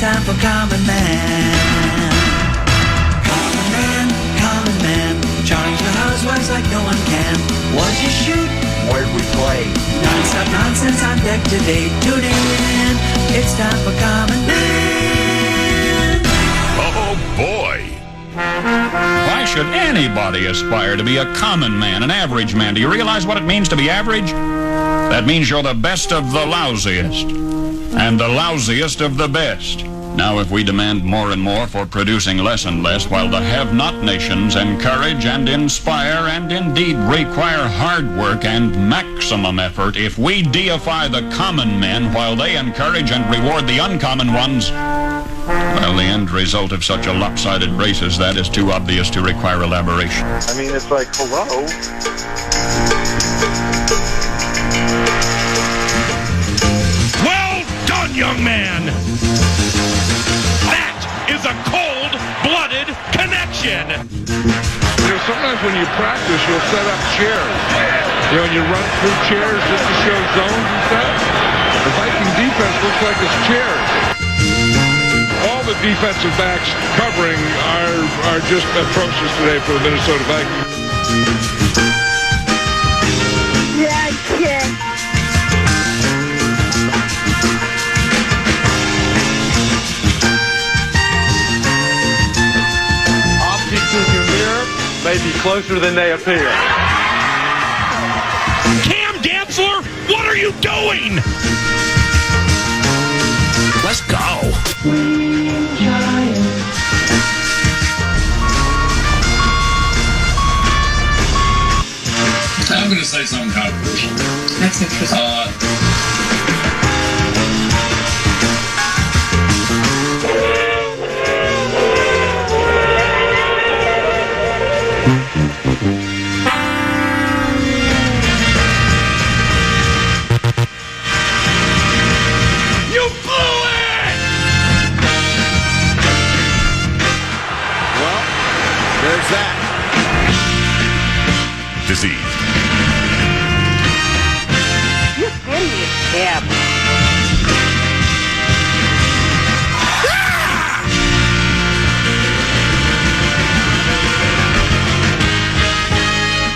time for Common Man. Common Man, Common Man, charge the housewives like no one can. What'd you shoot? Where'd we play? Non-stop nonsense on deck today. Tune in, it's time for Common Man. Oh, boy. Why should anybody aspire to be a common man, an average man? Do you realize what it means to be average? That means you're the best of the lousiest, and the lousiest of the best. Now, if we demand more and more for producing less and less, while the have-not nations encourage and inspire and indeed require hard work and maximum effort, if we deify the common men while they encourage and reward the uncommon ones, well, the end result of such a lopsided race as that is too obvious to require elaboration. I mean, it's like, hello? Well done, young man! That is a cold-blooded connection! You know, sometimes when you practice, you'll set up chairs. You know, and you run through chairs just to show zones and stuff. The Viking defense looks like it's chairs. All the defensive backs covering are just atrocious today for the Minnesota Vikings. Yeah, kid. Optics in your mirror may be closer than they appear. Cam Dantzler, what are you doing? Let's go. I'm going to say something controversial. That's interesting. You blew it! Well, there's that. Deceived. You idiot, Cam.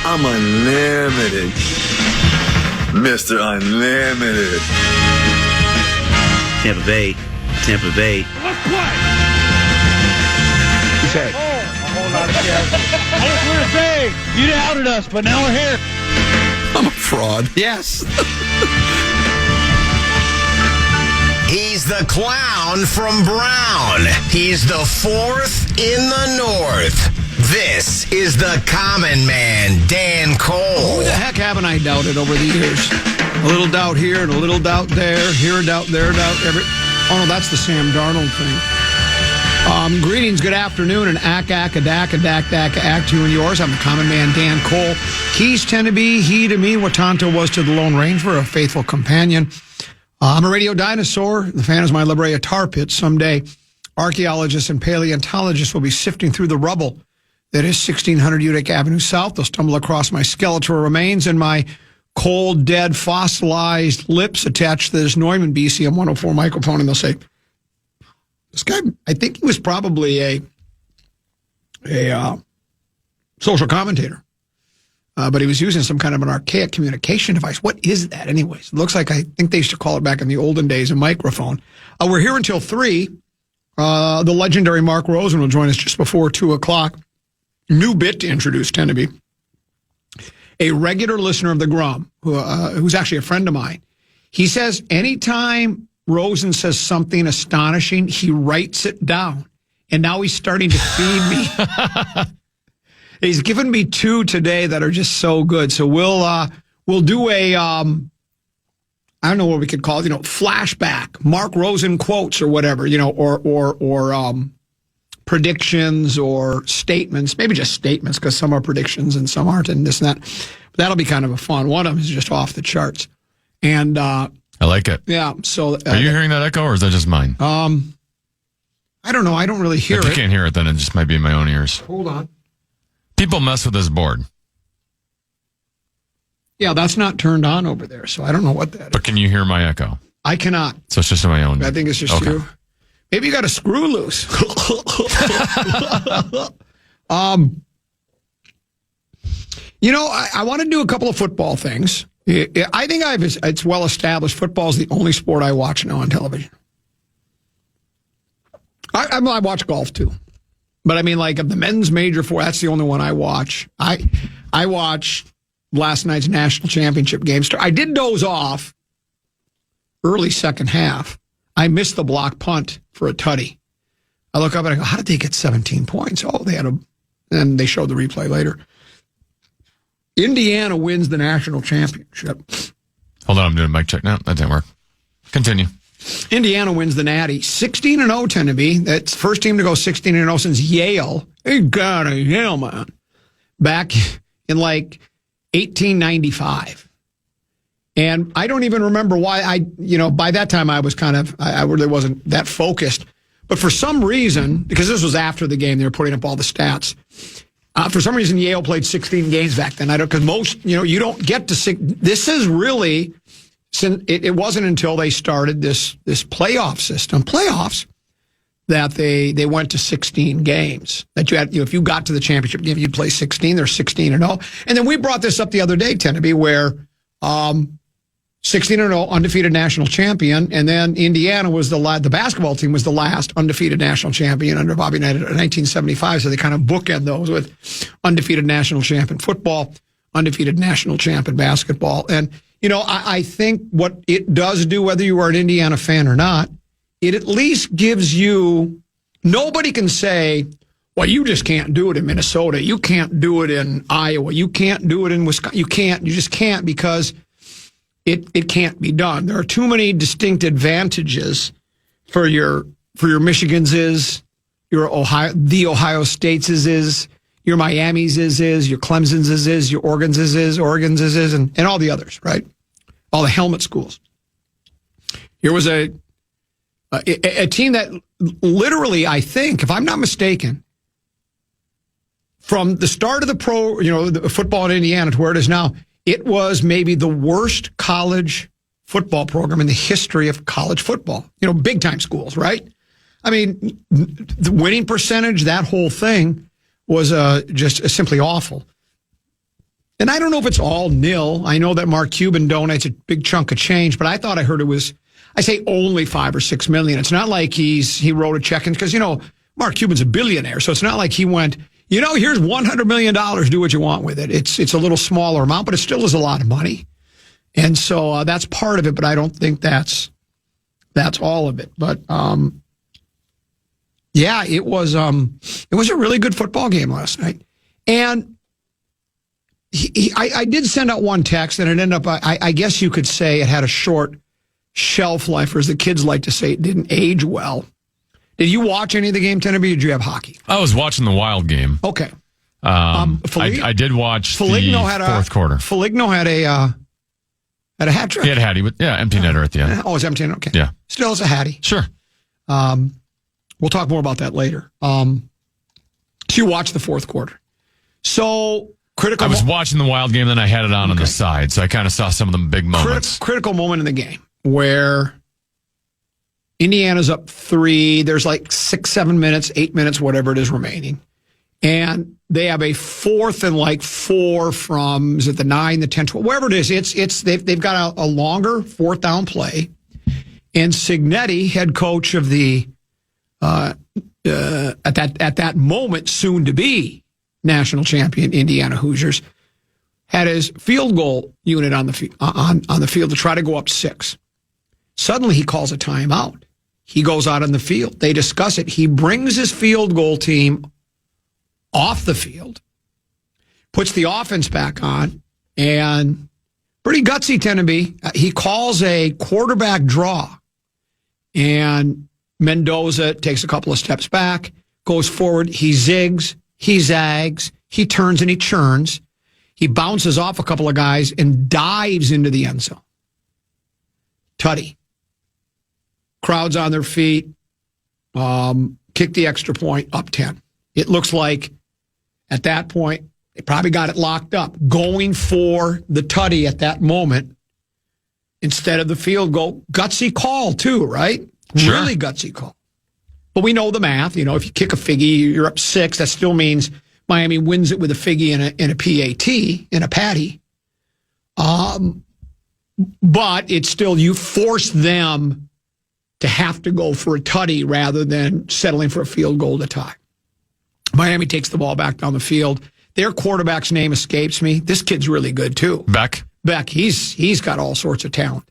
I'm unlimited. Mr. Unlimited. Tampa Bay. Let's play! He said, You doubted us, but now we're here. I'm a fraud. Yes. He's the clown from Brown. He's the fourth in the north. This is the common man, Dan Cole. Who the heck haven't I doubted over the years? A little doubt here and a little doubt there. Here a doubt, there a doubt. Oh, no, that's the Sam Darnold thing. Greetings, good afternoon, and ack, a dak, to you and yours. I'm the common man, Dan Cole. Keys tend to be he to me what Tonto was to the Lone Ranger, a faithful companion. I'm a radio dinosaur. The fan is my La Brea tar pit. Someday, archaeologists and paleontologists will be sifting through the rubble that is 1600 Utica Avenue South. They'll stumble across my skeletal remains and my cold, dead, fossilized lips attached to this Neumann BCM 104 microphone, and they'll say, this guy, I think he was probably a social commentator, but he was using some kind of an archaic communication device. What is that anyways? It looks like, I think they used to call it back in the olden days, a microphone. We're here until 3. The legendary Mark Rosen will join us just before 2 o'clock. New bit to introduce, tend to be a regular listener of the Grum, who's actually a friend of mine. He says anytime Rosen says something astonishing, he writes it down. And now he's starting to feed me. He's given me 2 today that are just so good. So we'll do a, I don't know what we could call it, flashback, Mark Rosen quotes or whatever, or predictions or statements, maybe just statements, because some are predictions and some aren't, and this and that. But that'll be kind of a fun. One of them is just off the charts. And I like it. Yeah. So are you hearing that echo, or is that just mine? I don't know. I don't really hear it. If you can't hear it, then it just might be in my own ears. Hold on. People mess with this board. Yeah, that's not turned on over there, so I don't know what that is. But can you hear my echo? I cannot. So it's just in my own. I think it's just you. Maybe you got a screw loose. I want to do a couple of football things. I think it's well established. Football is the only sport I watch now on television. I watch golf too, but I mean, like of the men's major four, that's the only one I watch. I watched last night's national championship game. I did doze off early second half. I missed the block punt for a tutty. I look up and I go, how did they get 17 points? Oh, and they showed the replay later. Indiana wins the national championship. Hold on, I'm doing a mic check now. That didn't work. Continue. Indiana wins the Natty. 16-0 tend to be. That's the first team to go 16-0 since Yale. They got a Yale, man. Back in like 1895. And I don't even remember why by that time I was I really wasn't that focused. But for some reason, because this was after the game, they were putting up all the stats. For some reason, Yale played 16 games back then. Because most, you don't get to this is really, it wasn't until they started this playoff system, playoffs, that they went to 16 games. That you had, if you got to the championship game, you'd play 16. They're 16-0. And then we brought this up the other day, Tenneby, where 16-0 undefeated national champion, and then Indiana was the basketball team was the last undefeated national champion under Bobby Knight in 1975. So they kind of bookend those with undefeated national champion football, undefeated national champion basketball. And I think what it does do, whether you are an Indiana fan or not, it at least gives you. Nobody can say, well, you just can't do it in Minnesota. You can't do it in Iowa. You can't do it in Wisconsin. You just can't, because it can't be done. There are too many distinct advantages for your Michigan's your Ohio State's your Miami's your Clemson's your Oregon's and all the others, right? All the helmet schools. Here was a team that literally, I think, if I'm not mistaken, from the start of the football in Indiana to where it is now, it was maybe the worst college football program in the history of college football. Big time schools, right? I mean, the winning percentage, that whole thing was just simply awful. And I don't know if it's all nil. I know that Mark Cuban donates a big chunk of change, but I thought I heard it was, I say only $5 or $6 million. It's not like he wrote a check in, because, Mark Cuban's a billionaire. So it's not like he went, here's $100 million, do what you want with it. It's a little smaller amount, but it still is a lot of money. And so that's part of it, but I don't think that's all of it. But yeah, it was a really good football game last night. And I did send out one text, and it ended up, I guess you could say it had a short shelf life, or as the kids like to say, it didn't age well. Did you watch any of the game, Tenneby, or did you have hockey? I was watching the Wild game. Okay. I did watch the fourth quarter. Foligno had a hat trick. He had a hattie, but empty netter at the end. Oh, it's empty netter. Okay. Yeah. Still, it's a hattie. Sure. We'll talk more about that later. So you watched the fourth quarter. So critical. I was watching the Wild game, then I had it on the side, so I kind of saw some of the big moments. Critical moment in the game where Indiana's up 3. There's like 6, 7 minutes, 8 minutes, whatever it is remaining. And they have a 4th and 4 from, is it the 9, the 10, 12, wherever it is. They've got a longer 4th down play. And Cignetti, head coach of the, at that moment, soon to be national champion Indiana Hoosiers, had his field goal unit on the field to try to go up 6. Suddenly he calls a timeout. He goes out on the field. They discuss it. He brings his field goal team off the field, puts the offense back on, and pretty gutsy, Tenneby. He calls a quarterback draw, and Mendoza takes a couple of steps back, goes forward. He zigs, he zags, he turns and he churns. He bounces off a couple of guys and dives into the end zone. Tutty. Crowds on their feet, kick the extra point, up 10. It looks like at that point, they probably got it locked up, going for the tutty at that moment instead of the field goal. Gutsy call, too, right? Sure. Really gutsy call. But we know the math. You know, if you kick a figgy, you're up 6. That still means Miami wins it with a figgy and a PAT, in a patty. But it's still, you force them to have to go for a tutty rather than settling for a field goal to tie. Miami takes the ball back down the field. Their quarterback's name escapes me. This kid's really good, too. Beck, he's got all sorts of talent.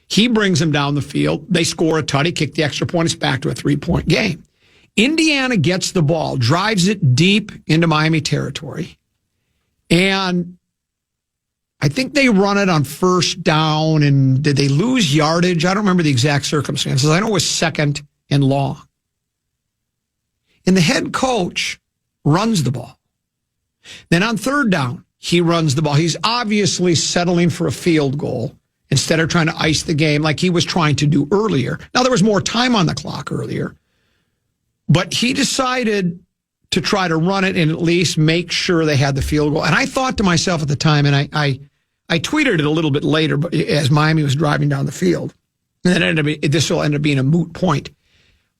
He brings them down the field. They score a tutty, kick the extra point. It's back to a 3-point game. Indiana gets the ball, drives it deep into Miami territory, and I think they run it on first down, and did they lose yardage? I don't remember the exact circumstances. I know it was 2nd and long. And the head coach runs the ball. Then on 3rd down, he runs the ball. He's obviously settling for a field goal instead of trying to ice the game like he was trying to do earlier. Now, there was more time on the clock earlier, but he decided to try to run it and at least make sure they had the field goal. And I thought to myself at the time, and I tweeted it a little bit later, but as Miami was driving down the field, and then this will end up being a moot point.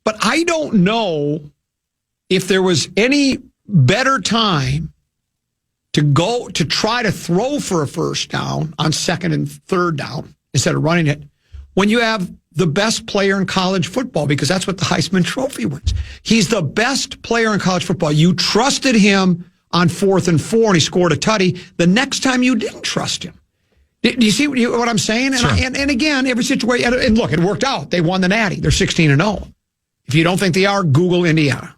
But I don't know if there was any better time to go to try to throw for a first down on 2nd and 3rd down instead of running it when you have the best player in college football, because that's what the Heisman Trophy wins. He's the best player in college football. You trusted him on 4th and 4, and he scored a tutty. The next time you didn't trust him. Do you see what I'm saying? Sure. And again, every situation, and look, it worked out. They won the Natty. They're 16-0. If you don't think they are, Google Indiana.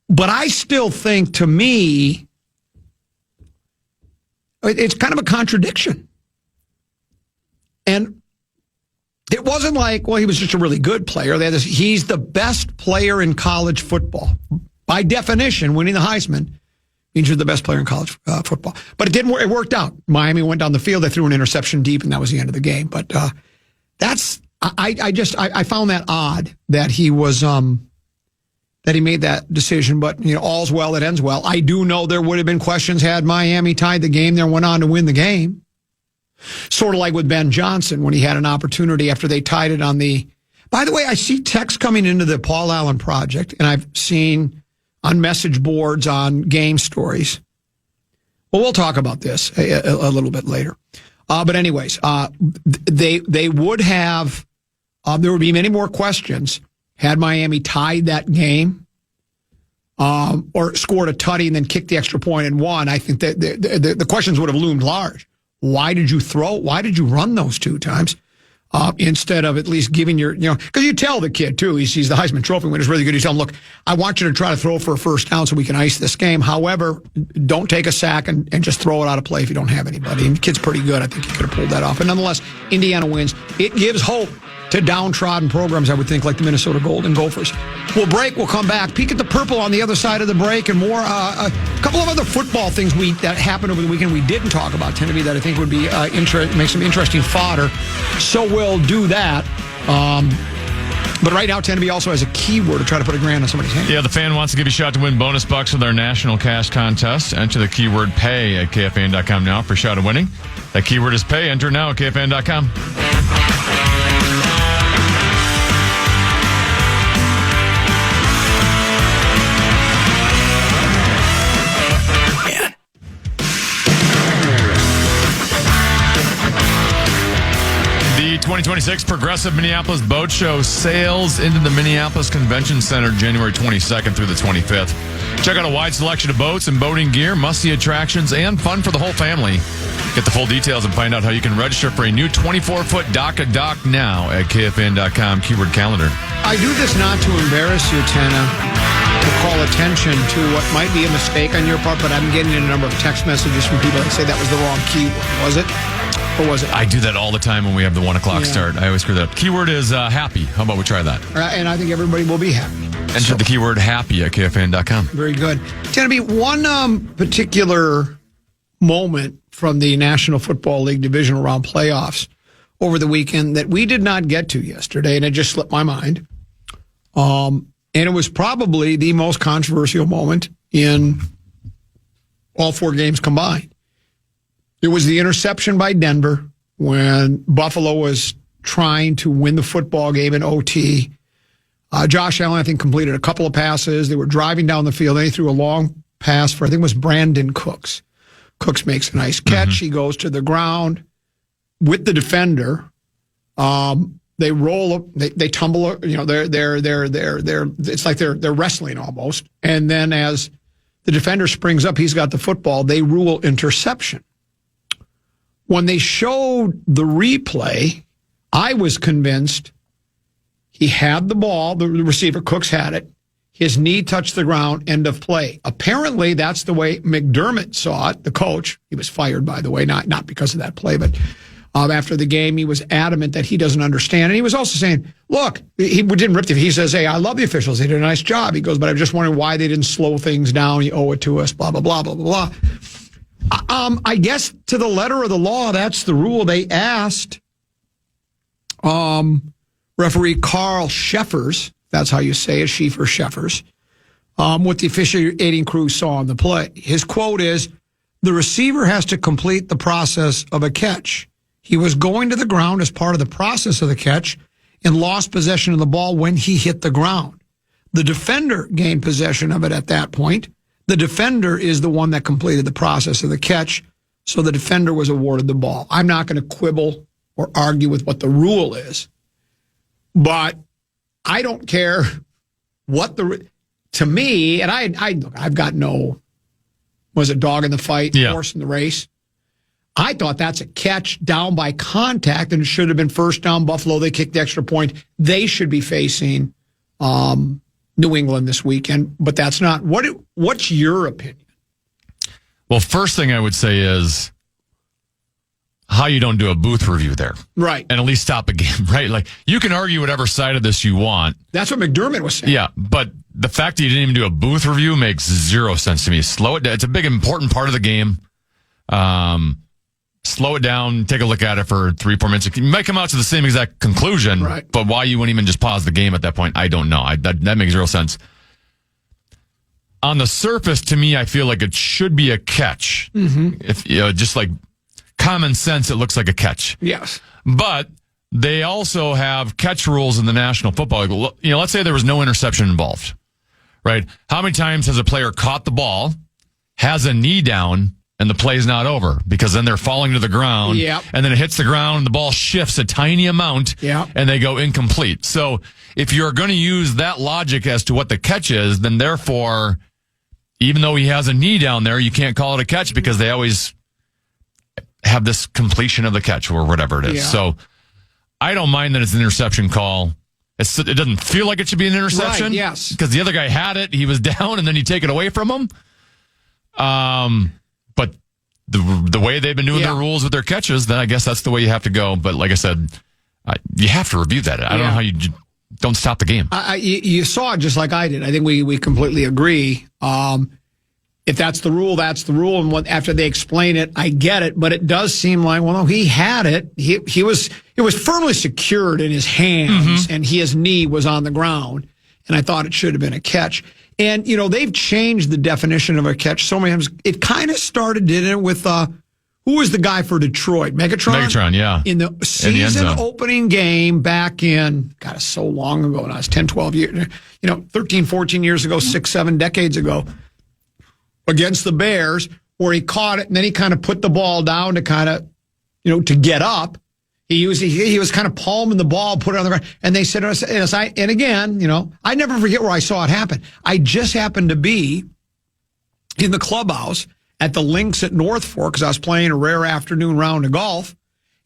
But I still think, to me, it's kind of a contradiction. And it wasn't like, well, he was just a really good player. He's the best player in college football. By definition, winning the Heisman means you're the best player in college football. But it didn't work. It worked out. Miami went down the field. They threw an interception deep, and that was the end of the game. But I found that odd that he was that he made that decision. But all's well that ends well. I do know there would have been questions had Miami tied the game there and went on to win the game. Sort of like with Ben Johnson when he had an opportunity after they tied it on the. By the way, I see texts coming into the Paul Allen Project, and I've seen on message boards on game stories. Well, we'll talk about this a little bit later. But anyways, they would have. There would be many more questions had Miami tied that game, or scored a tutty and then kicked the extra point and won. I think that the questions would have loomed large. Why did you throw? Why did you run those 2 times instead of at least giving your, because you tell the kid too, he's the Heisman Trophy winner, is really good. You tell him, look, I want you to try to throw for a first down so we can ice this game. However, don't take a sack and just throw it out of play if you don't have anybody. And the kid's pretty good. I think he could have pulled that off. But nonetheless, Indiana wins. It gives hope to downtrodden programs, I would think, like the Minnesota Golden Gophers. We'll break. We'll come back. Peek at the purple on the other side of the break, and more. A couple of other football things that happened over the weekend we didn't talk about, tend to be that I think would be make some interesting fodder. So we'll do that. But right now, Tennessee also has a keyword to try to put $1,000 on somebody's hand. Yeah, the fan wants to give you a shot to win bonus bucks with our national cash contest. Enter the keyword pay at KFAN.com now for a shot at winning. That keyword is pay. Enter now at KFAN.com. The 2026 Progressive Minneapolis Boat Show sails into the Minneapolis Convention Center January 22nd through the 25th. Check out a wide selection of boats and boating gear, must-see attractions, and fun for the whole family. Get the full details and find out how you can register for a new 24-foot dock-to-dock now at KFAN.com keyword calendar. I do this not to embarrass you, Tana, to call attention to what might be a mistake on your part, but I'm getting a number of text messages from people that say that was the wrong keyword. Was it? Or was it? I do that all the time when we have the 1 o'clock start. I always screw that up. Keyword is happy. How about we try that? And I think everybody will be happy. Enter the keyword happy at KFAN.com. Very good. Tennessee, one particular moment from the National Football League divisional round playoffs over the weekend that we did not get to yesterday, and it just slipped my mind. And it was probably the most controversial moment in all 4 games combined. It was the interception by Denver when Buffalo was trying to win the football game in OT. Josh Allen, I think, completed a couple of passes. They were driving down the field. They threw a long pass for, I think it was Brandon Cooks. Cooks makes a nice catch. He goes to the ground with the defender. They roll up, they tumble, it's like they're wrestling almost. And then as the defender springs up, he's got the football, they rule interception. When they showed the replay, I was convinced he had the ball, the receiver, Cooks had it, his knee touched the ground, end of play. Apparently, that's the way McDermott saw it, the coach. He was fired, by the way, not because of that play, but after the game, he was adamant that he doesn't understand. And he was also saying, look, he didn't rip the, he says, hey, I love the officials. They did a nice job. He goes, but I'm just wondering why they didn't slow things down. You owe it to us, blah, blah, blah, blah, blah, blah. I guess to the letter of the law, that's the rule. They asked referee Carl Sheffers, that's how you say it, Sheffers, what the officiating crew saw on the play. His quote is, the receiver has to complete the process of a catch. He was going to the ground as part of the process of the catch and lost possession of the ball when he hit the ground. The defender gained possession of it at that point. The defender is the one that completed the process of the catch, so the defender was awarded the ball. I'm not going to quibble or argue with what the rule is, but I don't care what to me, and I've got no, was it dog in the fight, horse in the race? I thought that's a catch down by contact, and it should have been first down. Buffalo, they kicked the extra point. They should be facing New England this weekend, but that's not. What's your opinion? Well, first thing I would say is how you don't do a booth review there. Right. And at least stop a game, right? Like, you can argue whatever side of this you want. That's what McDermott was saying. Yeah, but the fact that you didn't even do a booth review makes zero sense to me. Slow it down. It's a big, important part of the game. Slow it down, take a look at it for 3-4 minutes. You might come out to the same exact conclusion, right, but why you wouldn't even just pause the game at that point, I don't know. That makes zero sense. On the surface, to me, I feel like it should be a catch. Mm-hmm. If just like common sense, it looks like a catch. Yes. But they also have catch rules in the National Football League. Let's say there was no interception involved, right? How many times has a player caught the ball, has a knee down, and the play's not over? Because then they're falling to the ground, and then it hits the ground, and the ball shifts a tiny amount, and they go incomplete. So if you're going to use that logic as to what the catch is, then therefore, even though he has a knee down there, you can't call it a catch because they always have this completion of the catch or whatever it is. Yeah. So I don't mind that it's an interception call. It doesn't feel like it should be an interception. Right, yes. Because the other guy had it, he was down, and then you take it away from him. But the way they've been doing their rules with their catches, then I guess that's the way you have to go. But like I said, you have to review that. I don't know how you don't stop the game. You saw it just like I did. I think we completely agree. If that's the rule, that's the rule. And after they explain it, I get it. But it does seem like, well, no, he had it. It was firmly secured in his hands, and his knee was on the ground. And I thought it should have been a catch. And, they've changed the definition of a catch so many times. It kind of started, didn't it, with, who was the guy for Detroit? Megatron, yeah. In the season opening game back in, God, it's so long ago now. It's 10, 12 years, 13, 14 years ago, 6, 7 decades ago, against the Bears, where he caught it, and then he kind of put the ball down to kind of, to get up. He was kind of palming the ball, put it on the ground, and they said, and again, I never forget where I saw it happen. I just happened to be in the clubhouse at the Links at North Fork because I was playing a rare afternoon round of golf,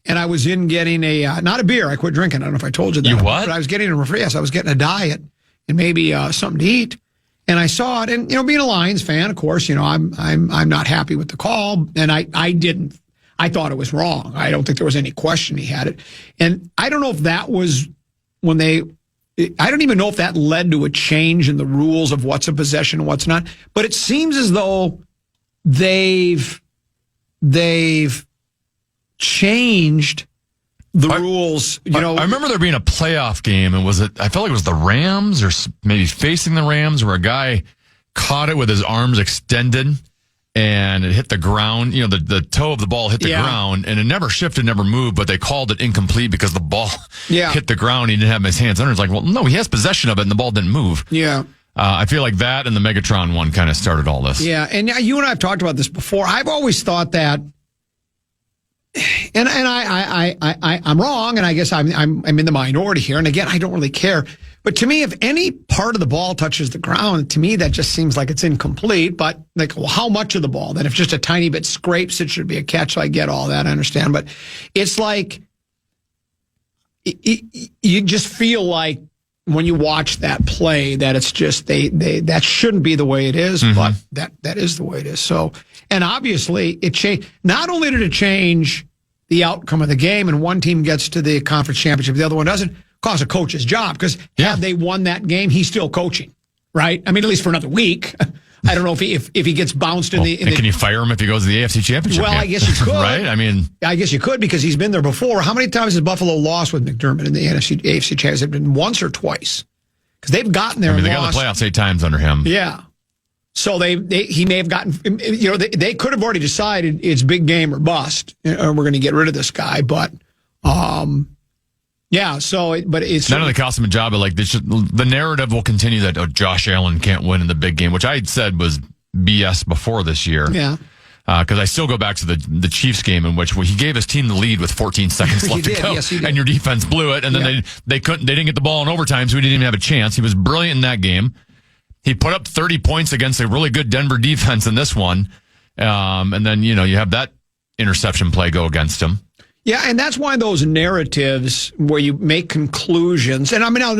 and I was in getting not a beer. I quit drinking. I don't know if I told you that. You what? But I was getting I was getting a diet and maybe something to eat, and I saw it. And being a Lions fan, of course, I'm not happy with the call, and I didn't. I thought it was wrong. I don't think there was any question he had it. And I don't know if that was I don't even know if that led to a change in the rules of what's a possession and what's not. But it seems as though they've changed the rules. I remember there being a playoff game, and I felt like it was the Rams or maybe facing the Rams, where a guy caught it with his arms extended, and it hit the ground. You know, the toe of the ball hit the ground, and it never shifted, never moved, but they called it incomplete because the ball hit the ground. He didn't have his hands under it. It's like, well, no, he has possession of it, and the ball didn't move. Yeah. I feel like that and the Megatron one kind of started all this. Yeah, and you and I have talked about this before. I've always thought that, and I'm wrong, and I guess I'm in the minority here. And again, I don't really care. But to me, if any part of the ball touches the ground, to me that just seems like it's incomplete. But like, well, how much of the ball? Then if just a tiny bit scrapes, it should be a catch. So I get all that. I understand. But it's like you just feel like when you watch that play that it's just that shouldn't be the way it is, but that is the way it is. So, and obviously it changed. Not only did it change the outcome of the game, and one team gets to the conference championship, the other one doesn't, cost a coach's job, because had they won that game, he's still coaching, right? I mean, at least for another week. I don't know if he gets bounced in the. Can you fire him if he goes to the AFC Championship? Well, I guess you could, right? I mean, I guess you could, because he's been there before. How many times has Buffalo lost with McDermott in the AFC Championship? Been once or twice? Because they've gotten there. I mean, they got the playoffs 8 times under him. Yeah, so he may have gotten. You know, they could have already decided it's big game or bust, or we're going to get rid of this guy. But yeah. So, but it's not only cost him a job, but like the narrative will continue that Josh Allen can't win in the big game, which I had said was BS before this year. Yeah. Because I still go back to the Chiefs game in which he gave his team the lead with 14 seconds left to go, and your defense blew it, and then they didn't get the ball in overtime, so he didn't even have a chance. He was brilliant in that game. He put up 30 points against a really good Denver defense in this one, and then you have that interception play go against him. Yeah, and that's why those narratives where you make conclusions, and I mean, now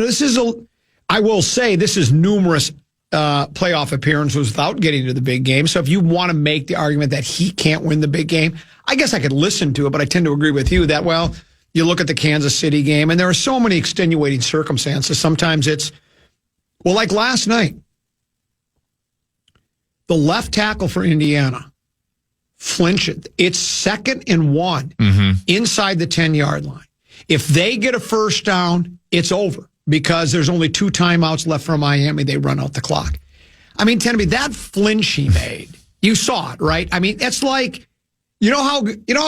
I will say this is numerous playoff appearances without getting to the big game. So if you want to make the argument that he can't win the big game, I guess I could listen to it, but I tend to agree with you that, well, you look at the Kansas City game, and there are so many extenuating circumstances. Sometimes it's, well, like last night, the left tackle for Indiana flinched. It's 2nd and 1 inside the 10-yard line. If they get a first down, it's over, because there's only 2 timeouts left for Miami. They run out the clock. I mean, Tennessee, that flinch he made, you saw it, right? I mean, it's like, you know how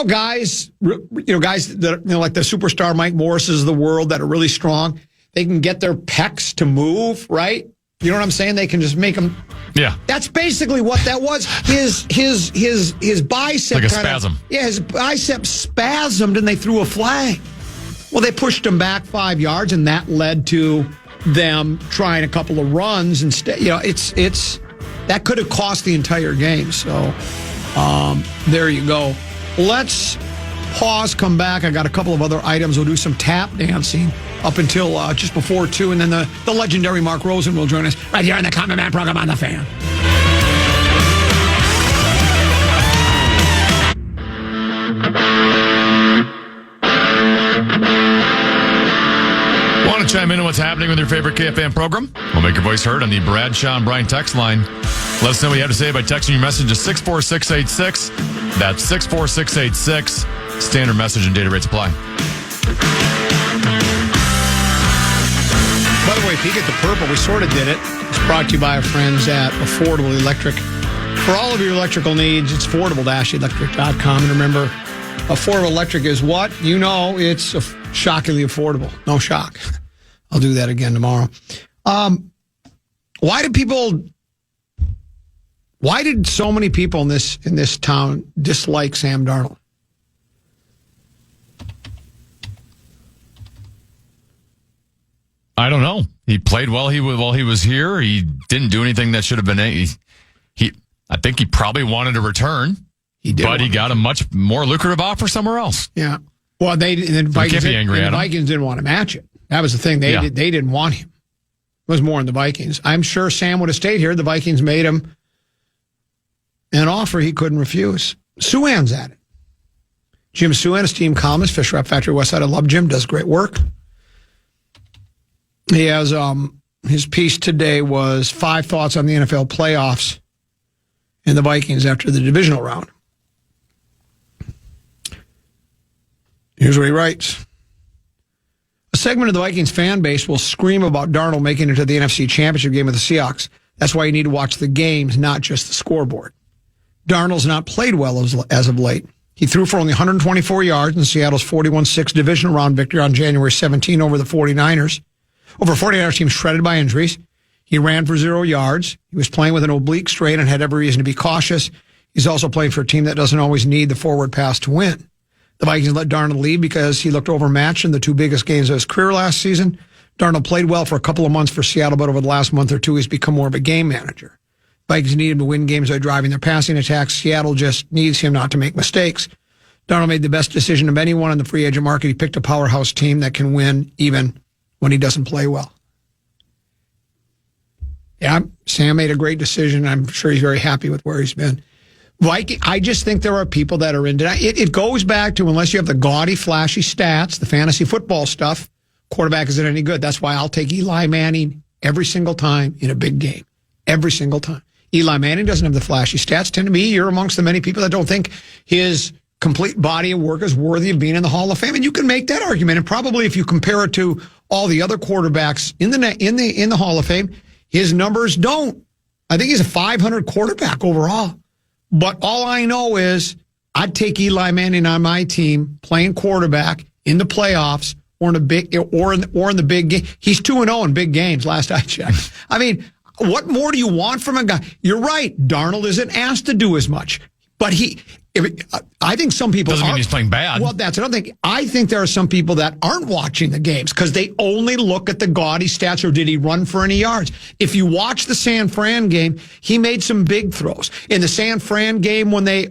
guys, guys that like the superstar Mike Morrises of the world that are really strong, they can get their pecs to move, right? You know what I'm saying? They can just make them. Yeah. That's basically what that was. His bicep. Like a spasm. His bicep spasmed, and they threw a flag. Well, they pushed him back 5 yards, and that led to them trying a couple of runs instead. It's that could have cost the entire game. So there you go. Let's pause, come back. I got a couple of other items. We'll do some tap dancing up until just before 2, and then the legendary Mark Rosen will join us right here on the Common Man program on the Fan. Want to chime in on what's happening with your favorite KFAN program? We'll make your voice heard on the Brad, Sean, Brian text line. Let us know what you have to say by texting your message to 64686. That's 64686. Standard message and data rates apply. By the way, if you get the purple, we sort of did it. It's brought to you by our friends at Affordable Electric. For all of your electrical needs, it's affordable-electric.com. And remember, Affordable Electric is what? It's shockingly affordable. No shock. I'll do that again tomorrow. Why did so many people in this town dislike Sam Darnold? I don't know. He played well while he was here. He didn't do anything that should have been. I think he probably wanted to return. He did, but he got a much more lucrative offer somewhere else. Yeah. Well, the Vikings didn't want to match it. That was the thing. They didn't want him. It was more in the Vikings. I'm sure Sam would have stayed here. The Vikings made him an offer he couldn't refuse. Suan's at it. Jim Suan, esteemed columnist, Fish Wrap Factory West Side. I love Jim. Does great work. He has his piece today was 5 thoughts on the NFL playoffs and the Vikings after the divisional round. Here's what he writes. A segment of the Vikings fan base will scream about Darnold making it to the NFC Championship game with the Seahawks. That's why you need to watch the games, not just the scoreboard. Darnold's not played well as of late. He threw for only 124 yards in Seattle's 41-6 divisional round victory on January 17 over the 49ers. Over 49ers team shredded by injuries. He ran for 0 yards. He was playing with an oblique strain and had every reason to be cautious. He's also playing for a team that doesn't always need the forward pass to win. The Vikings let Darnold lead because he looked overmatched in the two biggest games of his career last season. Darnold played well for a couple of months for Seattle, but over the last month or two, he's become more of a game manager. Vikings need him to win games by driving their passing attacks. Seattle just needs him not to make mistakes. Darnold made the best decision of anyone in the free agent market. He picked a powerhouse team that can win even when he doesn't play well. Yeah, Sam made a great decision. I'm sure he's very happy with where he's been. I just think there are people that are into that. It goes back to, unless you have the gaudy, flashy stats, the fantasy football stuff, quarterback isn't any good. That's why I'll take Eli Manning every single time in a big game. Every single time. Eli Manning doesn't have the flashy stats. Tend to be, you're amongst the many people that don't think his complete body of work is worthy of being in the Hall of Fame. And you can make that argument. And probably if you compare it to all the other quarterbacks in the Hall of Fame, his numbers don't. I think he's a 500 quarterback overall. But all I know is I'd take Eli Manning on my team playing quarterback in the playoffs or in the big game. He's 2-0 in big games last I checked. I mean, what more do you want from a guy? You're right. Darnold isn't asked to do as much, but I think some people doesn't mean he's playing bad. Well, that's another thing. I think there are some people that aren't watching the games because they only look at the gaudy stats or did he run for any yards. If you watch the San Fran game, he made some big throws. In the San Fran game when they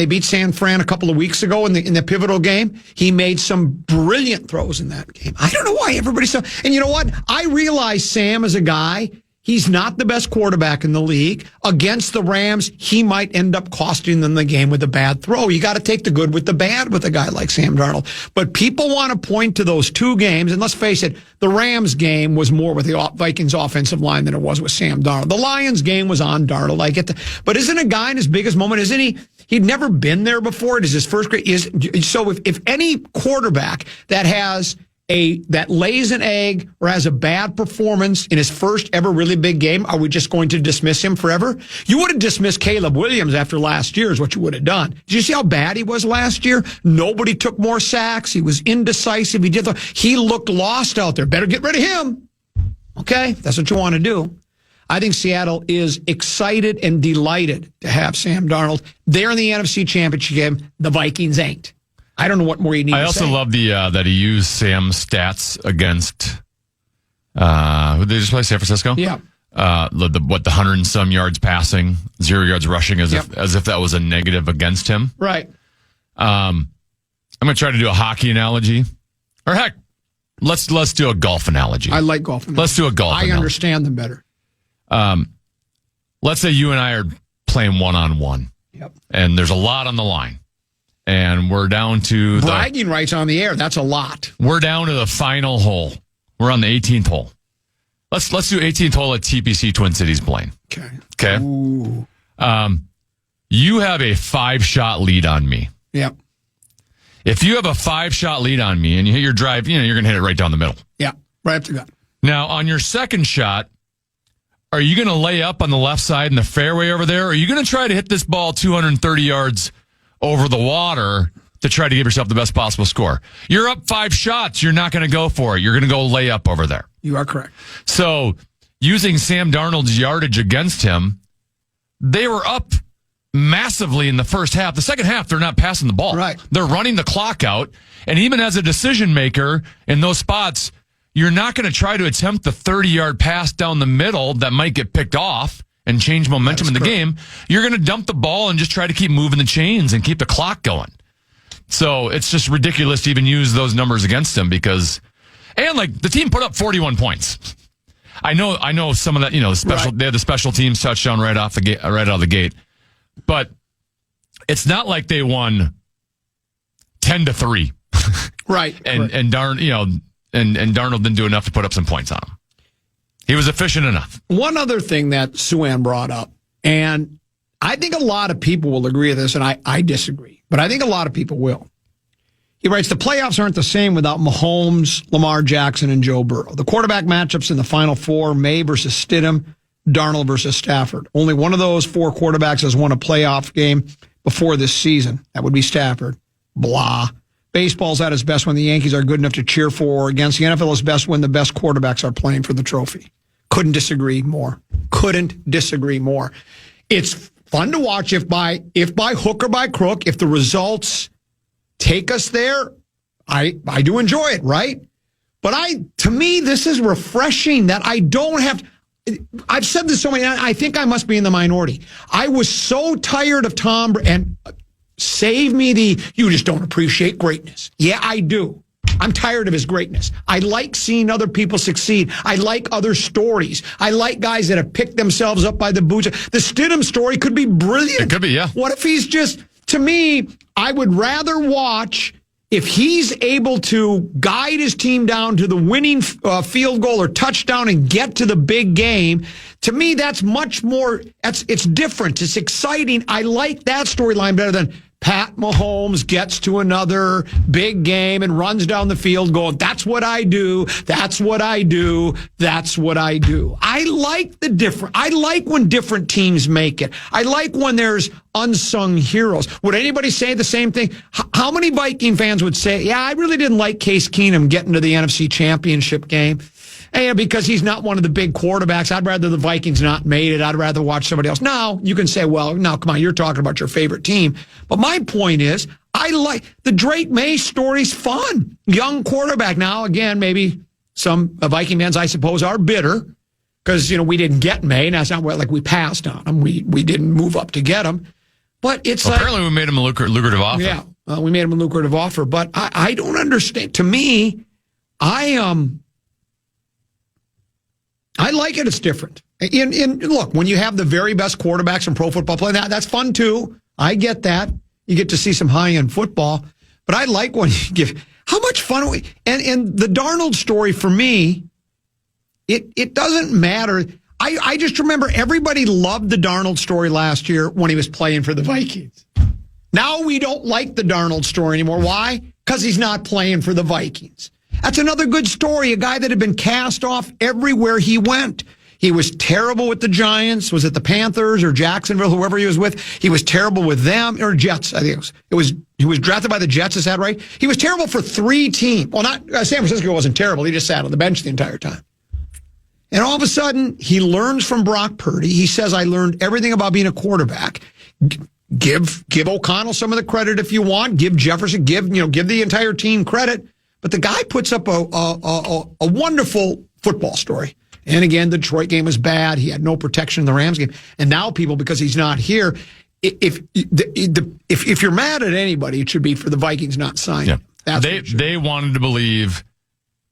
beat San Fran a couple of weeks ago in the pivotal game, he made some brilliant throws in that game. I don't know why everybody's so. And you know what? I realize Sam is a guy. He's not the best quarterback in the league. Against the Rams, he might end up costing them the game with a bad throw. You got to take the good with the bad with a guy like Sam Darnold. But people want to point to those two games, and let's face it, the Rams game was more with the Vikings offensive line than it was with Sam Darnold. The Lions game was on Darnold. I get that. But isn't a guy in his biggest moment, isn't he? He'd never been there before. It is his first grade. So if any quarterback that lays an egg or has a bad performance in his first ever really big game, are we just going to dismiss him forever? You would have dismissed Caleb Williams after last year is what you would have done. Did you see how bad he was last year? Nobody took more sacks. He was indecisive. He looked lost out there. Better get rid of him. Okay, that's what you want to do. I think Seattle is excited and delighted to have Sam Darnold. They're in the NFC Championship game. The Vikings ain't. I don't know what more you need to say. I also love that he used Sam's stats against who did they just play? San Francisco? Yeah. The 100 and some yards passing, 0 yards rushing, as if that was a negative against him. Right. I'm going to try to do a hockey analogy. Or heck, let's do a golf analogy. I like golf analogy. Let's do a golf analogy. I understand them better. Let's say you and I are playing one-on-one. Yep. And there's a lot on the line. And we're down to bragging rights on the air. That's a lot. We're down to the final hole. We're on the 18th hole. Let's do 18th hole at TPC Twin Cities Blaine. Okay. Ooh. You have a 5-shot lead on me. Yep. If you have a 5-shot lead on me and you hit your drive, you're going to hit it right down the middle. Yeah. Right up the gut. Now, on your second shot, are you going to lay up on the left side in the fairway over there? Or are you going to try to hit this ball 230 yards over the water to try to give yourself the best possible score? You're up 5 shots. You're not going to go for it. You're going to go lay up over there. You are correct. So using Sam Darnold's yardage against him, they were up massively in the first half. The second half, they're not passing the ball. Right. They're running the clock out. And even as a decision maker in those spots, you're not going to try to attempt the 30-yard pass down the middle that might get picked off and change momentum in the game. You're going to dump the ball and just try to keep moving the chains and keep the clock going. So it's just ridiculous to even use those numbers against him and the team put up 41 points. I know some of that, they had the special teams touchdown right out of the gate, but it's not like they won 10-3. Right. And Darnold didn't do enough to put up some points on him. He was efficient enough. One other thing that Sue-Ann brought up, and I think a lot of people will agree with this, and I disagree, but I think a lot of people will. He writes, the playoffs aren't the same without Mahomes, Lamar Jackson, and Joe Burrow. The quarterback matchups in the Final Four, May versus Stidham, Darnold versus Stafford. Only one of those 4 quarterbacks has won a playoff game before this season. That would be Stafford. Blah. Baseball's at its best when the Yankees are good enough to cheer for or against. The NFL is best when the best quarterbacks are playing for the trophy. Couldn't disagree more. Couldn't disagree more. It's fun to watch if by hook or by crook, if the results take us there, I do enjoy it, right? But to me, this is refreshing that I don't have. I've said this so many times. I think I must be in the minority. I was so tired of Tom and save me you just don't appreciate greatness. Yeah, I do. I'm tired of his greatness. I like seeing other people succeed. I like other stories. I like guys that have picked themselves up by the boots. The Stidham story could be brilliant. It could be, yeah. What if he's to me, I would rather watch if he's able to guide his team down to the winning field goal or touchdown and get to the big game. To me, that's much more, it's different. It's exciting. I like that storyline better than Pat Mahomes gets to another big game and runs down the field going, that's what I do. That's what I do. That's what I do. I like I like when different teams make it. I like when there's unsung heroes. Would anybody say the same thing? How many Viking fans would say, yeah, I really didn't like Case Keenum getting to the NFC Championship game? And because he's not one of the big quarterbacks, I'd rather the Vikings not made it. I'd rather watch somebody else. Now, you can say, well, now, come on, you're talking about your favorite team. But my point is, I like the Drake May story's fun. Young quarterback. Now, again, maybe some Viking fans, I suppose, are bitter because, we didn't get May. And that's not like we passed on him. We didn't move up to get him. But it's apparently we made him a lucrative offer. Yeah, we made him a lucrative offer. But I don't understand. To me, I like it. It's different. Look, when you have the very best quarterbacks in pro football play, that's fun too. I get that. You get to see some high-end football. But I like when you give how much fun and the Darnold story for me, it doesn't matter. I just remember everybody loved the Darnold story last year when he was playing for the Vikings. Now we don't like the Darnold story anymore. Why? Because he's not playing for the Vikings. That's another good story. A guy that had been cast off everywhere he went. He was terrible with the Giants. Was it the Panthers or Jacksonville, whoever he was with? He was terrible with them, or Jets, I think it was. He was drafted by the Jets, is that right? He was terrible for 3 teams. Well, not San Francisco wasn't terrible. He just sat on the bench the entire time. And all of a sudden, he learns from Brock Purdy. He says, I learned everything about being a quarterback. Give O'Connell some of the credit if you want. Give Jefferson, give the entire team credit. But the guy puts up a wonderful football story. And again, the Detroit game was bad. He had no protection in the Rams game. And now people, because he's not here, if you're mad at anybody, it should be for the Vikings not signing. Yeah. They wanted to believe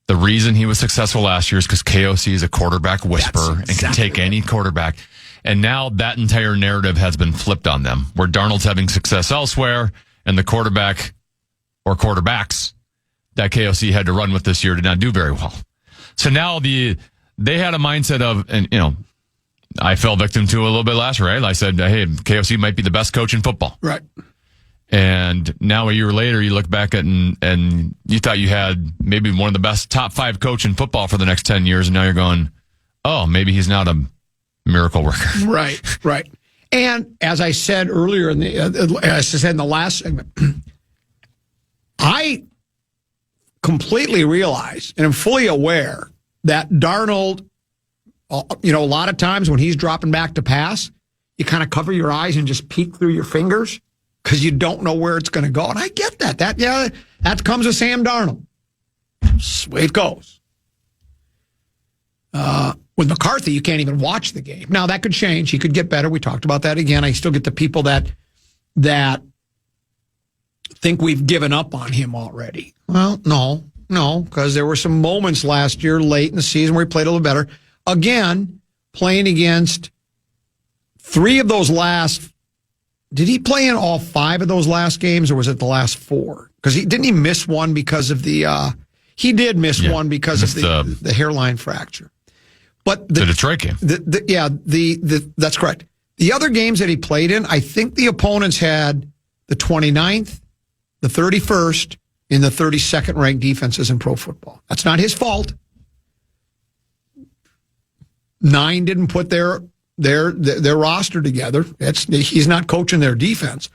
the reason he was successful last year is because KOC is a quarterback whisperer and can take any quarterback. And now that entire narrative has been flipped on them, where Darnold's having success elsewhere and the quarterback or quarterbacks that KOC had to run with this year did not do very well. So now they had a mindset of, and I fell victim to a little bit last year, right? I said, hey, KOC might be the best coach in football. Right. And now a year later, you look back at and you thought you had maybe one of the best top 5 coach in football for the next 10 years. And now you're going, oh, maybe he's not a miracle worker. Right. And as I said earlier in the last segment, I completely realize and am fully aware that Darnold, a lot of times when he's dropping back to pass, you kind of cover your eyes and just peek through your fingers because you don't know where it's going to go. And I get that. That comes with Sam Darnold. That's the way it goes. With McCarthy, you can't even watch the game. Now, that could change. He could get better. We talked about that again. I still get the people that think we've given up on him already. Well, no, because there were some moments last year late in the season where he played a little better. Again, playing against 3 of those last. Did he play in all 5 of those last games, or was it the last 4? Because didn't he miss one because of the? He did miss one because of the hairline fracture. But the Detroit game. That's correct. The other games that he played in, I think the opponents had the 29th, the 31st, and the 32nd ranked defenses in pro football. That's not his fault. 9 didn't put their roster together. He's not coaching their defense.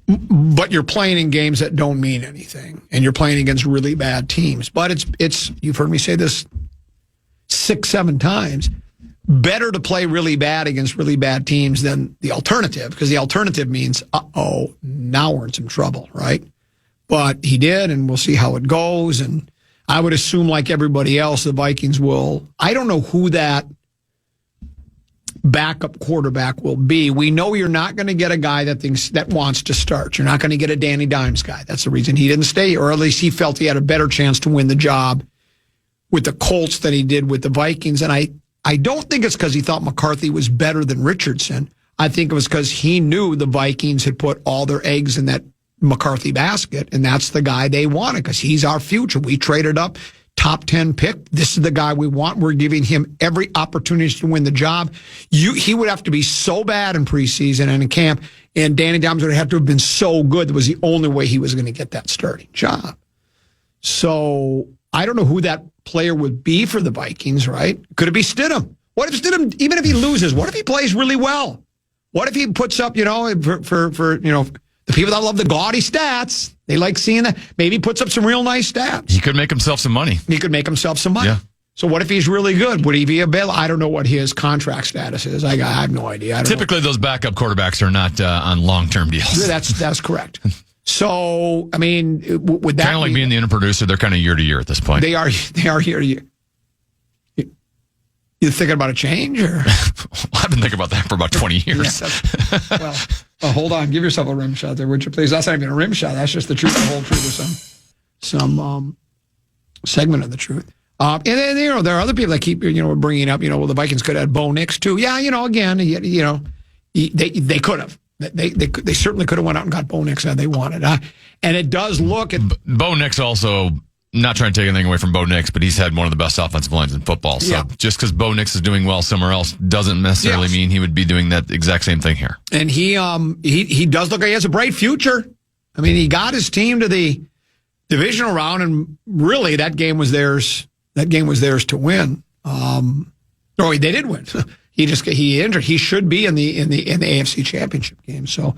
But you're playing in games that don't mean anything, and you're playing against really bad teams. But it's you've heard me say this 6-7 times. Better to play really bad against really bad teams than the alternative, because the alternative means, now we're in some trouble, right? But he did, and we'll see how it goes. And I would assume, like everybody else, the Vikings will. I don't know who that backup quarterback will be. We know you're not going to get a guy that wants to start. You're not going to get a Danny Dimes guy. That's the reason he didn't stay, or at least he felt he had a better chance to win the job with the Colts than he did with the Vikings. And I don't think it's because he thought McCarthy was better than Richardson. I think it was because he knew the Vikings had put all their eggs in that McCarthy basket, and that's the guy they wanted because he's our future. We traded up, top 10 pick. This is the guy we want. We're giving him every opportunity to win the job. He would have to be so bad in preseason and in camp, and Danny Dimes would have to have been so good. That was the only way he was going to get that starting job. So I don't know who that player would be for the Vikings, right? Could it be Stidham? What if Stidham, even if he loses, what if he plays really well? What if he puts up, for the people that love the gaudy stats, they like seeing that. Maybe he puts up some real nice stats. He could make himself some money. Yeah. So what if he's really good? Would he be available? I don't know what his contract status is. I have no idea. Typically, those backup quarterbacks are not on long-term deals. That's correct. So, I mean, would that kind of like being the inner producer? They're kind of year to year at this point. They are year to year. You thinking about a change? Or? I've been thinking about that for about 20 years. Yeah, hold on. Give yourself a rim shot there, would you please? That's not even a rim shot. That's just the truth, the whole truth, or some segment of the truth. And then, there are other people that keep, bringing up, well, the Vikings could have Bo Nix too. Yeah, again, they could have. They certainly could have went out and got Bo Nix had they wanted. And it does look at Bo Nix also. Not trying to take anything away from Bo Nix, but he's had one of the best offensive lines in football. So just because Bo Nix is doing well somewhere else doesn't necessarily mean he would be doing that exact same thing here. And he does look like he has a bright future. I mean, he got his team to the divisional round, and really that game was theirs. That game was theirs to win. They did win. He injured. He should be in the AFC Championship game. So.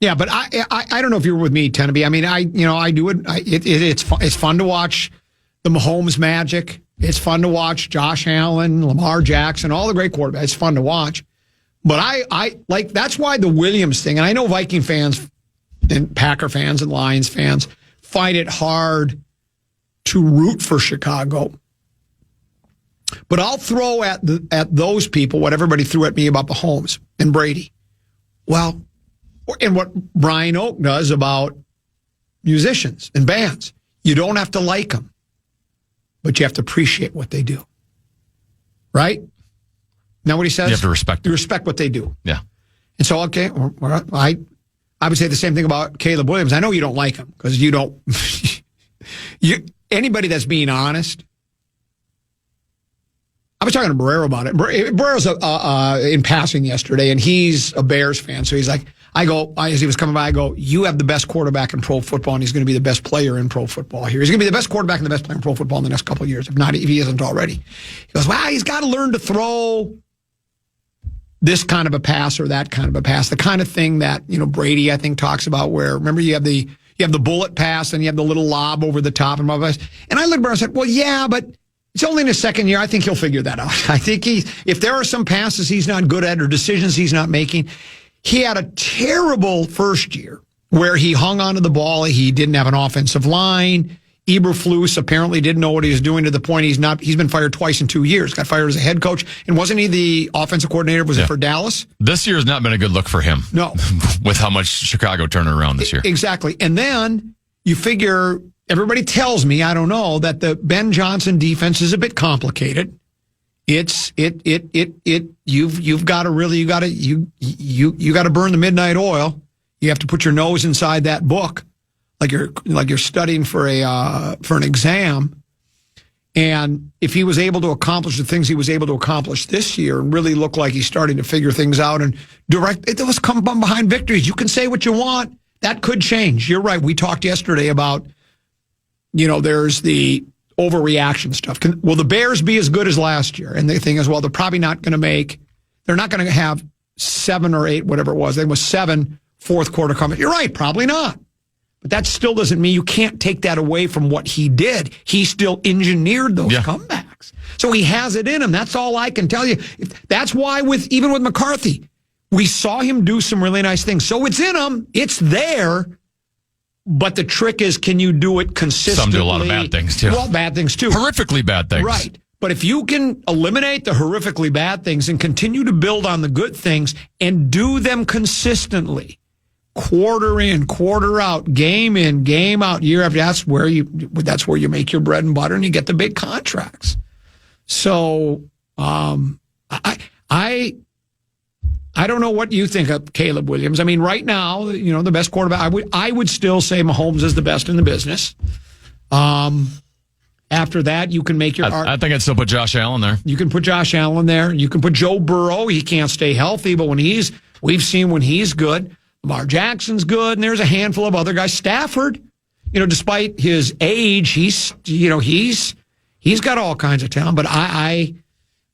Yeah, but I don't know if you were with me, Teneby. I mean, I do it. It's fun to watch the Mahomes magic. It's fun to watch Josh Allen, Lamar Jackson, all the great quarterbacks. It's fun to watch. But I like, that's why the Williams thing, and I know Viking fans and Packer fans and Lions fans find it hard to root for Chicago. But I'll throw at those people what everybody threw at me about Mahomes and Brady. Well, and what Brian Oak does about musicians and bands. You don't have to like them, but you have to appreciate what they do. Right? Now what he says? You have to respect them. You respect what they do. Yeah. And so, okay, I would say the same thing about Caleb Williams. I know you don't like him because you don't. Anybody that's being honest. I was talking to Barrero about it. Barrero's in passing yesterday, and he's a Bears fan. So he's like, as he was coming by, I go, you have the best quarterback in pro football, and he's going to be the best player in pro football here. He's going to be the best quarterback and the best player in pro football in the next couple of years, if he isn't already. He goes, well, he's got to learn to throw this kind of a pass or that kind of a pass, the kind of thing that, Brady, I think, talks about where, remember, you have the bullet pass and you have the little lob over the top. And I looked at Barrero and said, well, yeah, but it's only in his second year. I think he'll figure that out. I think if there are some passes he's not good at or decisions he's not making, he had a terrible first year where he hung onto the ball. He didn't have an offensive line. Eberflus apparently didn't know what he was doing to the point he's been fired twice in 2 years. Got fired as a head coach. And wasn't he the offensive coordinator? Was it for Dallas? This year has not been a good look for him. No. With how much Chicago turned around this year. Exactly. And then you figure, everybody tells me, I don't know, that the Ben Johnson defense is a bit complicated. You've got to burn the midnight oil. You have to put your nose inside that book, like you're studying for an exam. And if he was able to accomplish the things he was able to accomplish this year and really look like he's starting to figure things out and it was come from behind victories. You can say what you want. That could change. You're right. We talked yesterday about, there's the overreaction stuff. Will the Bears be as good as last year? And the thing is, well, they're probably not going to they're not going to have 7 or 8, whatever it was. There was 7 fourth quarter comebacks. You're right, probably not. But that still doesn't mean you can't take that away from what he did. He still engineered those comebacks. So he has it in him. That's all I can tell you. That's why even with McCarthy, we saw him do some really nice things. So it's in him. It's there. But the trick is, can you do it consistently? Some do a lot of bad things, too. Well, bad things, too. Horrifically bad things. Right. But if you can eliminate the horrifically bad things and continue to build on the good things and do them consistently, quarter in, quarter out, game in, game out, year after, that's where you make your bread and butter and you get the big contracts. So, I don't know what you think of Caleb Williams. I mean, right now, the best quarterback, I would still say Mahomes is the best in the business. After that, you can make your I think I'd still put Josh Allen there. You can put Josh Allen there. You can put Joe Burrow. He can't stay healthy, but we've seen when he's good. Lamar Jackson's good, and there's a handful of other guys. Stafford, despite his age, he's got all kinds of talent. But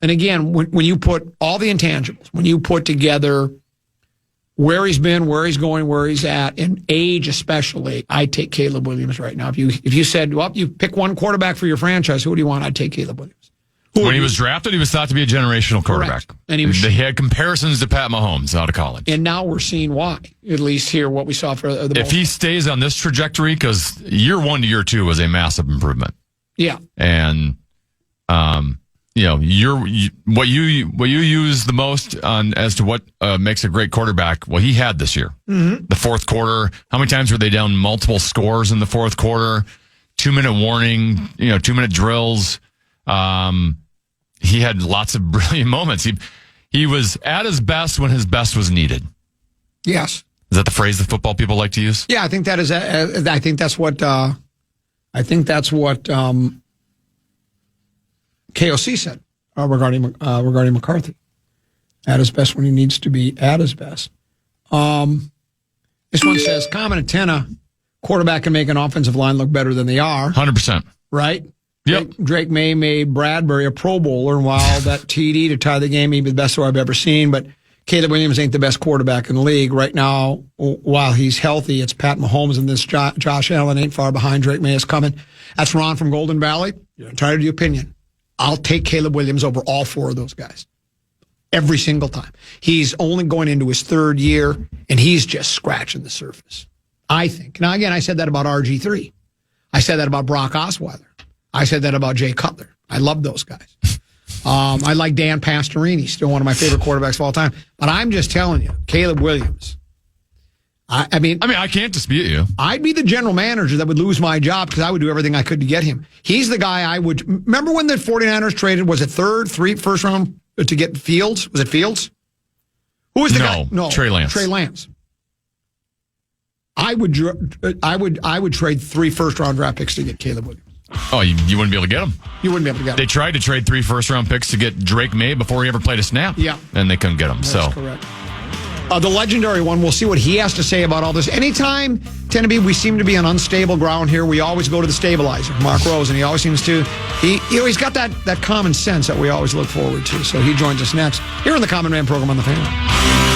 and again, when you put all the intangibles, when you put together where he's been, where he's going, where he's at, and age especially, I'd take Caleb Williams right now. If you said, well, you pick one quarterback for your franchise, who do you want? I'd take Caleb Williams. When he was drafted, he was thought to be a generational quarterback. Correct. And they had comparisons to Pat Mahomes out of college. And now we're seeing why, at least here, what we saw for the If he stays on this trajectory, because year 1 to year 2 was a massive improvement. Yeah. And, what you use the most on as to what makes a great quarterback, well, he had this year. Mm-hmm. The fourth quarter, how many times were they down multiple scores in the fourth quarter? 2-minute warning, 2-minute drills. He had lots of brilliant moments. He was at his best when his best was needed. Yes. Is that the phrase that football people like to use? Yeah, I think that is. I think that's what. KOC said regarding McCarthy. At his best when he needs to be at his best. This one says, common antenna, quarterback can make an offensive line look better than they are. 100%. Right? Yep. Drake May made Bradbury a Pro Bowler, and while that TD to tie the game, he'd be the best throw I've ever seen. But Caleb Williams ain't the best quarterback in the league. Right now, while he's healthy, it's Pat Mahomes, and this Josh Allen ain't far behind. Drake May is coming. That's Ron from Golden Valley. You're entitled to your opinion. I'll take Caleb Williams over all 4 of those guys. Every single time. He's only going into his 3rd year, and he's just scratching the surface, I think. Now, again, I said that about RG3. I said that about Brock Osweiler. I said that about Jay Cutler. I love those guys. I like Dan Pastorini, still one of my favorite quarterbacks of all time. But I'm just telling you, Caleb Williams. I mean, I can't dispute you. I'd be the general manager that would lose my job because I would do everything I could to get him. He's the guy I would. Remember when the 49ers traded, was it first round to get Fields? Was it Fields? Who was the guy? No, Trey Lance. Trey Lance. I would trade 3 first-round draft picks to get Caleb Williams. Oh, you wouldn't be able to get him. You wouldn't be able to get him. They tried to trade 3 first-round picks to get Drake May before he ever played a snap. Yeah. And they couldn't get him. That's correct. The legendary one, we'll see what he has to say about all this. Anytime, Tenneby, we seem to be on unstable ground here, we always go to the stabilizer, Mark Rose, and he always seems to, he's got that common sense that we always look forward to. So he joins us next here on the Common Man program on the Fan.